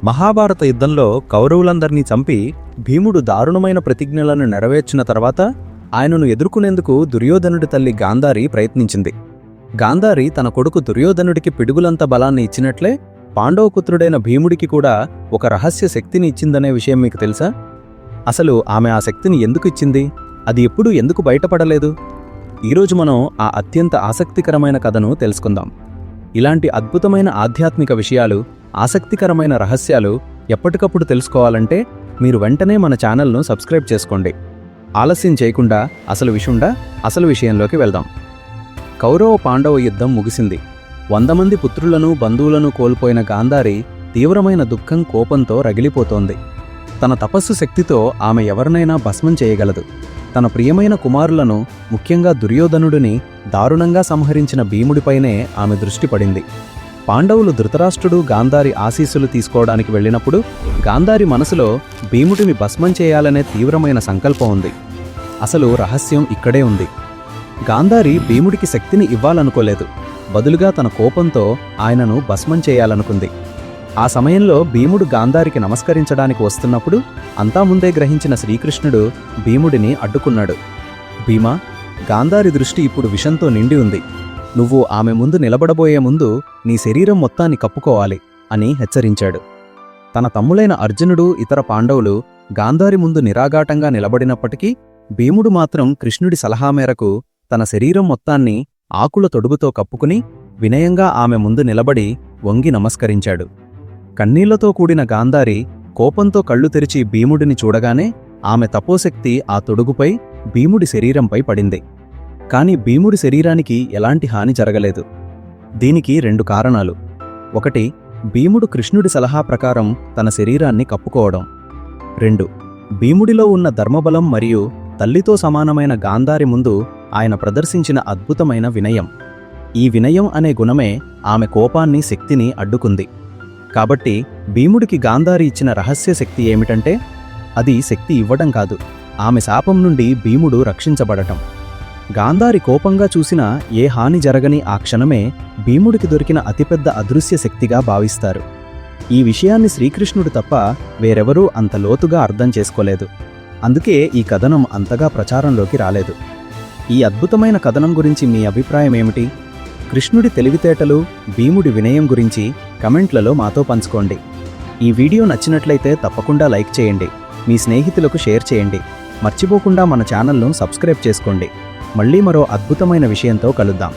మహాభారత యుద్ధంలో కౌరవులందర్నీ చంపి భీముడు దారుణమైన ప్రతిజ్ఞలను నెరవేర్చిన తర్వాత ఆయనను ఎదుర్కొనేందుకు దుర్యోధనుడి తల్లి గాంధారి ప్రయత్నించింది. గాంధారి తన కొడుకు దుర్యోధనుడికి పిడుగులంత బలాన్ని ఇచ్చినట్లే పాండవపుత్రుడైన భీముడికి కూడా ఒక రహస్య శక్తిని ఇచ్చిందనే విషయం మీకు తెలుసా? అసలు ఆమె ఆ శక్తిని ఎందుకు ఇచ్చింది? అది ఎప్పుడూ ఎందుకు బయటపడలేదు? ఈరోజు మనం ఆ అత్యంత ఆసక్తికరమైన కథను తెలుసుకుందాం. ఇలాంటి అద్భుతమైన ఆధ్యాత్మిక విషయాలు, ఆసక్తికరమైన రహస్యాలు ఎప్పటికప్పుడు తెలుసుకోవాలంటే మీరు వెంటనే మన ఛానల్ను సబ్స్క్రైబ్ చేసుకోండి. ఆలస్యం చేయకుండా అసలు విషయంలోకి వెళ్దాం. కౌరవ పాండవ యుద్ధం ముగిసింది. 100 మంది పుత్రులను, బంధువులను కోల్పోయిన గాంధారి తీవ్రమైన దుఃఖం, కోపంతో రగిలిపోతోంది. తన తపస్సు శక్తితో ఆమె ఎవరినైనా భస్మం చేయగలదు. తన ప్రియమైన కుమారులను, ముఖ్యంగా దుర్యోధనుడిని దారుణంగా సంహరించిన భీముడిపైనే ఆమె దృష్టి పడింది. పాండవులు ధృతరాష్ట్రుడు, గాంధారి ఆశీస్సులు తీసుకోవడానికి వెళ్ళినప్పుడు గాంధారి మనసులో భీముడిని భస్మం చేయాలనే తీవ్రమైన సంకల్పం ఉంది. అసలు రహస్యం ఇక్కడే ఉంది. గాంధారి భీముడికి శక్తిని ఇవ్వాలనుకోలేదు. బదులుగా తన కోపంతో ఆయనను భస్మం చేయాలనుకుంది. ఆ సమయంలో భీముడు గాంధారికి నమస్కరించడానికి వస్తున్నప్పుడు అంతా ముందే గ్రహించిన శ్రీకృష్ణుడు భీముడిని అడ్డుకున్నాడు. భీమా, గాంధారి దృష్టి ఇప్పుడు విషంతో నిండి ఉంది. నువ్వు ఆమె ముందు నిలబడబోయే ముందు నీ శరీరం మొత్తాన్ని కప్పుకోవాలి అని హెచ్చరించాడు. తన తమ్ములైన అర్జునుడు, ఇతర పాండవులు గాంధారి ముందు నిరాఘాటంగా నిలబడినప్పటికీ భీముడు మాత్రం కృష్ణుడి సలహా మేరకు తన శరీరం మొత్తాన్ని ఆకుల తొడుగుతో కప్పుకుని వినయంగా ఆమె ముందు నిలబడి వంగి నమస్కరించాడు. కన్నీళ్లతో కూడిన గాంధారి కోపంతో కళ్ళు తెరిచి భీముడిని చూడగానే ఆమె తపోశక్తి ఆ తొడుగుపై, భీముడి శరీరంపై పడింది. కాని భీముడి శరీరానికి ఎలాంటి హాని జరగలేదు. దీనికి 2 కారణాలు. 1, భీముడు కృష్ణుడి సలహా ప్రకారం తన శరీరాన్ని కప్పుకోవడం. 2, భీముడిలో ఉన్న ధర్మబలం మరియు తల్లితో సమానమైన గాంధారి ముందు ఆయన ప్రదర్శించిన అద్భుతమైన వినయం. ఈ వినయం అనే గుణమే ఆమె కోపాన్ని, శక్తిని అడ్డుకుంది. కాబట్టి భీముడికి గాంధారి ఇచ్చిన రహస్య శక్తి ఏమిటంటే, అది శక్తి ఇవ్వడం కాదు, ఆమె శాపం నుండి భీముడు రక్షించబడటం. గాంధారి కోపంగా చూసినా ఏ హాని జరగని ఆ క్షణమే భీముడికి దొరికిన అతిపెద్ద అదృశ్య శక్తిగా భావిస్తారు. ఈ విషయాన్ని శ్రీకృష్ణుడు తప్ప వేరెవరూ అంత లోతుగా అర్థం చేసుకోలేదు. అందుకే ఈ కథనం అంతగా ప్రచారంలోకి రాలేదు. ఈ అద్భుతమైన కథనం గురించి మీ అభిప్రాయం ఏమిటి? కృష్ణుడి తెలివితేటలు, భీముడి వినయం గురించి కమెంట్లలో మాతో పంచుకోండి. ఈ వీడియో నచ్చినట్లయితే తప్పకుండా లైక్ చేయండి, మీ స్నేహితులకు షేర్ చేయండి. మర్చిపోకుండా మన ఛానల్ను సబ్స్క్రైబ్ చేసుకోండి. మళ్ళీ మరో అద్భుతమైన విషయంతో కలుద్దాం.